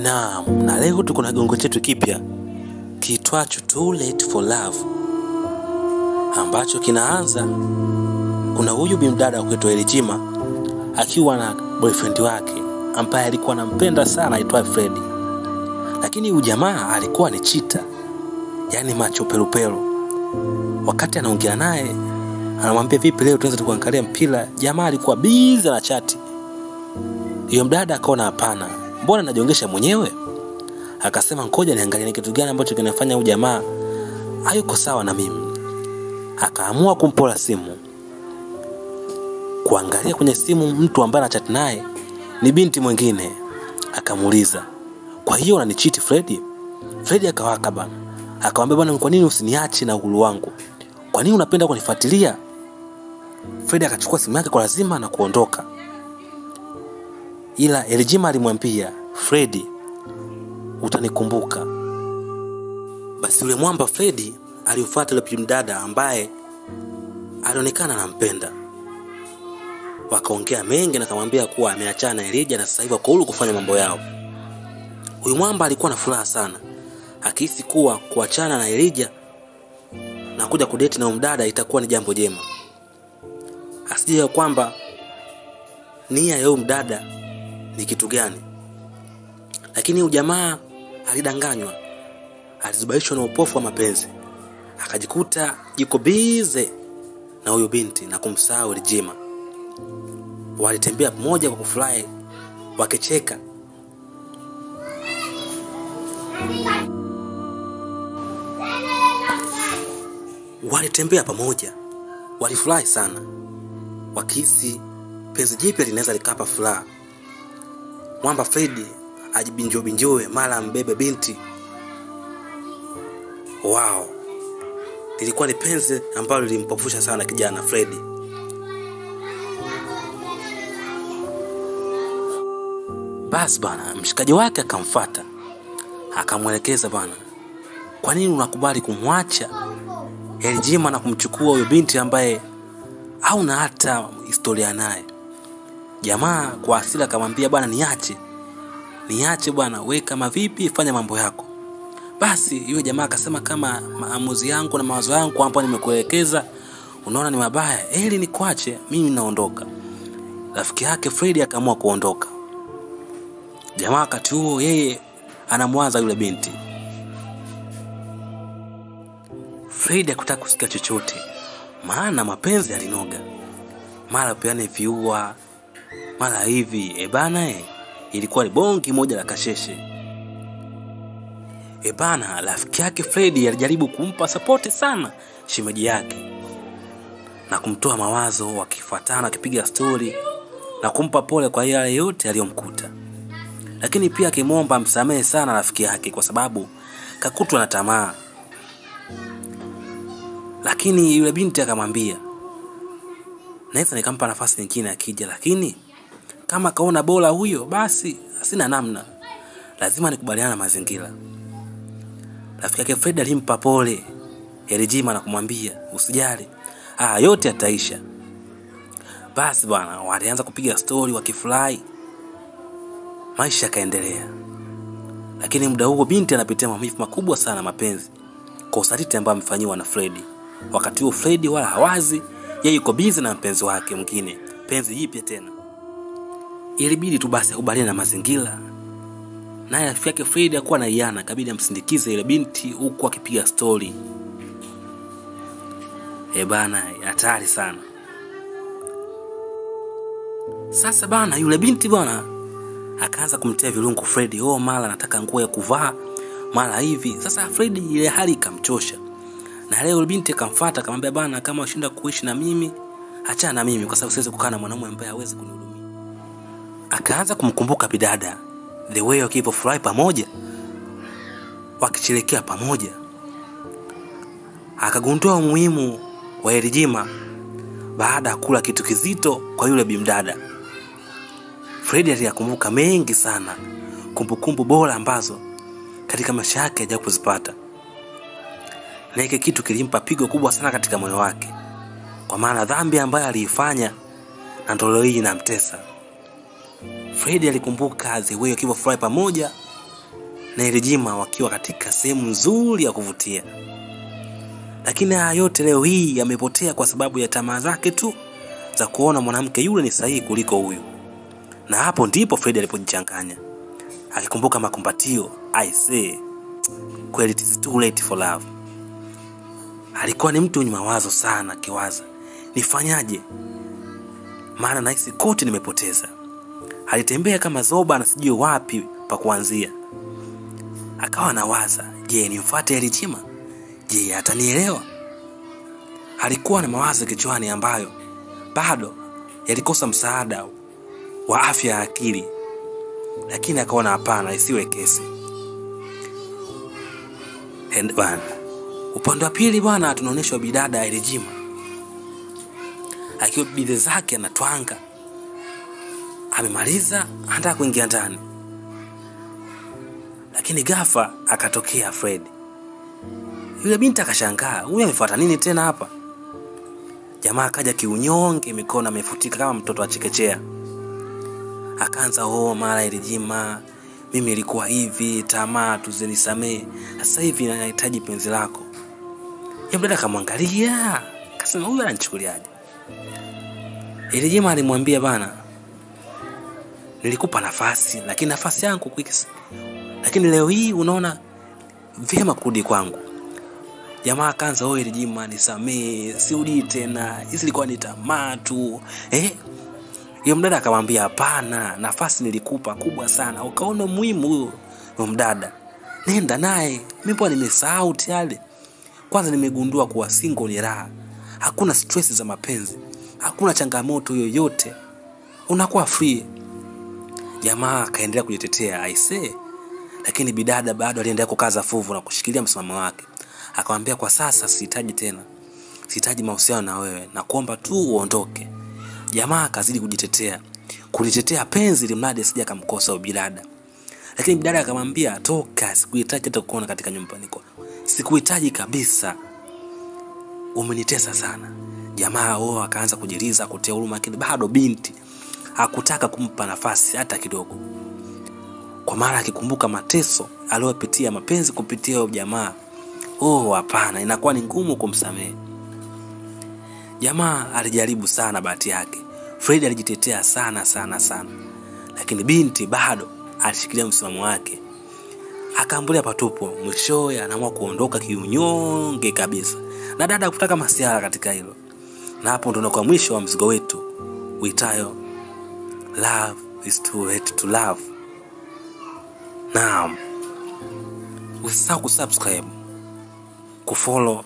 Na leo tuko na gongo chetu kipya kiitwacho Too Late for Love, ambacho kinaanza kuna huyu bimdada kuitwa Elijima akiwa na boyfriend wake ambaye alikuwa anampenda sana aitwa Freddy. Lakini huyu jamaa alikuwa ni cheater, yani macho pelupelo. Wakati anaongea naye anamwambia vipi leo tunaweza tukaangalia mpira, jamaa alikuwa busy na chati. Huyo mdada akaona hapana, mbona najiongesha mwenyewe? Akasema ngoja niangalie ni kitu gani ambacho kinafanya huyu jamaa hayuko sawa na mimi. Akaamua kumpola simu. Kuangalia kwenye simu mtu ambaye anachat naye ni binti mwingine. Akamuuliza, "Kwa hiyo unanicheat Freddy?" Freddy akawaka bana. Akamwambia, "Bwana, kwa nini usiniache na uhuru wangu? Kwa nini unapenda kunifuatilia?" Freddy akachukua simu yake kwa lazima na kuondoka. Ila Elijima alimwambia, "Freddy, utanikumbuka." Basi yule mwamba Freddy alifuata yule mdada ambaye alionekana anampenda. Wakaongea mengi na kumwambia kuwa ameachana na Elijah na sasa hivi wako huru kufanya mambo yao. Huyu mwamba alikuwa na furaha sana, akihisi kuwa kuachana na Elijah na kuja kudate na mdada itakuwa ni jambo jema. Asijue kwamba nia ya mdada ni kitu gani. Lakini huyu jamaa alidanganywa, alizubaishwa na upofu wa mapenzi, akajikuta yuko busy na huyo binti na kumsahau Elijima. Walitembea pamoja kwa kufurahi, wakicheka. Walitembea pamoja, walifurahi sana, wakihisi penzi jipya linaweza likapa furaha. Mwamba Freddy ajibinjoe mara mbebe binti. Wow, lilikuwa ni penzi ambalo lilimpofusha sana kijana Freddy. Basi bana, mshikaji wake akamfuata, akamwelekeza, "Bana, kwa nini unakubali kumwacha Elijima na kumchukua huyo binti ambaye hauna hata historia naye?" Jamaa kwa hasira akamwambia, "Bana, niache bwana, wewe kama vipi fanya mambo yako." Basi yule jamaa akasema, "Kama maamuzi yangu na mawazo yangu hapo nimekuelekeza unaona ni mabaya, ili nikuache, mimi naondoka." Rafiki yake Freddy akaamua kuondoka. Jamaa wakati huo yeye anamwaza yule binti. Freddy hakutaka kusikia chochote, maana mapenzi yalinoga. Mara peane viua, mara hivi, ilikuwa ni bongi moja la kasheshe. Rafiki yake Freddy alijaribu kumpa support sana shemeji yake na kumtoa mawazo, wakifuatana akipiga story na kumpa pole kwa yale yote aliyomkuta. Lakini pia akimwomba msamehe sana rafiki yake kwa sababu kakutwa na tamaa. Lakini yule binti akamwambia, "Naweza nikampa nafasi nyingine akija, lakini kama kaona bora huyo basi sina namna. Lazima nikubaliana na mazingira." Rafiki yake Freddy alimpa pole Elijima na kumwambia, "Usijali, yote yataisha." Basi bwana, walianza kupiga story wakifurahi. Maisha kaendelea. Lakini muda huo binti anapitia maumivu makubwa sana mapenzi kwa usaliti ambao amefanywa na Freddy. Wakati huo Freddy wala hawazi, yeye yuko busy na mpenzi wake mwingine, penzi jipya tena. Ilibidi tu basi akubaliane na mazingira. Naye rafiki yake Freddy alikuwa na iana, kabidi amsindikize ile binti huku akipiga story. Hatari sana. Sasa bana, yule binti bwana akaanza kumtia virungu Freddy. Mara anataka nguo ya kuvaa, mara hivi. Sasa Freddy ile hali ikamchosha. Na leo yule binti akamfuata akamwambia, "Bana, kama ushinda kuishi na mimi, achana na mimi kwa sababu siwezi kukaa na mwanamume ambaye hawezi kunihudumia." Akaanza kumkumbuka bidada, the way wakifurahi pamoja, wakichelekea pamoja. Akagundua umuhimu wa Elijima baada ya kula kitu kizito kwa yule bimdada. Freddy aliyakumbuka mengi sana, kumbukumbu bora ambazo katika maisha yake hajawahi kuzipata. Na hiki kitu kilimpa pigo kubwa sana katika moyo wake, kwa maana dhambi ambayo aliifanya na ndio leo hii inamtesa. Freddy alikumbuka the way wakifurahi pamoja na Elijima wakiwa katika sehemu nzuri ya kuvutia. Lakini haya yote leo hii yamepotea kwa sababu ya tamaa zake tu za kuona mwanamke yule ni sahihi kuliko huyu. Na hapo ndipo Fred alipojichanganya, akikumbuka makumbatio. I say, kweli it is too late for love. Alikuwa ni mtu mwenye mawazo sana, akiwaza nifanyaje, maana nahisi kote nimepoteza. Alitembea kama zoba na sijui wapi pa kuanzia. Akawa anawaza, je, nimfuate Elijima? Je, atanielewa? Alikuwa na mawazo kichwani ambayo bado yalikosa msaada wa afya ya akili. Lakini akaona hapana, isiwe kesi. Bwana, upande wa pili bwana, tunaonyeshwa bidada Elijima akiwa bidhe zake anatwanga. Amemaliza, anataka kuingia ndani, lakini ghafla akatokea Fred. Yule binti akashangaa, huyu amefuata nini tena hapa? Jamaa akaja kiunyonge, mikono amefutika kama mtoto wa chekechea. Akaanza mara Elijima, mimi ilikuwa hivi, tamaa tuzenisamee, sasa hivi nahitaji penzi lako. Yule mdada akamwangalia, akasema huyu ananichukuliaje? Elijima alimwambia, bana, nilikupa nafasi, lakini nafasi yangu kwikisi. Lakini leo hii unaona vyema kurudi kwangu. Jamaa akaanza, Elijima nisamee, siudi tena, hizi ilikuwa ni tamaa tu. Yule mdada akamwambia, hapana, nafasi nilikupa kubwa sana, ukaona muhimu huyo mdada, nenda naye. Mimi bwana nimesahau tayari. Kwanza nimegundua kuwa single ni raha. Hakuna stress za mapenzi, hakuna changamoto yoyote, unakuwa free. Jamaa akaendelea kujitetea, I say. Lakini bidada bado aliendelea kukaza fuvu na kushikilia msimamo wake. Akamwambia, kwa sasa sihitaji tena, sihitaji mahusiano na wewe, na kuomba tu uondoke. Jamaa akazidi kulitetea penzi ili mradi asije akamkosa bidada. Lakini bidada akamwambia, toka, sikuhitaji hata kuona katika nyumba niko. Sikuhitaji kabisa, umenitesa sana. Jamaa akaanza kujiliza, kutia huruma, lakini bado binti hakutaka kumpa nafasi hata kidogo. Kwa mara akikumbuka mateso aliyopitia mapenzi kupitia huyo jamaa, hapana, inakuwa ni ngumu kumsamehe. Jamaa alijaribu sana bahati yake. Fred alijitetea sana, lakini binti bado alishikilia msimamo wake. Akaambulia patupo. Mwishowe anaamua kuondoka kiunyonge kabisa, na dada kutaka masiara katika hilo. Na hapo ndo kwa mwisho wa mzigo wetu uitayo Love is Too Late to Love. Naam, usisahau kusubscribe, kufollow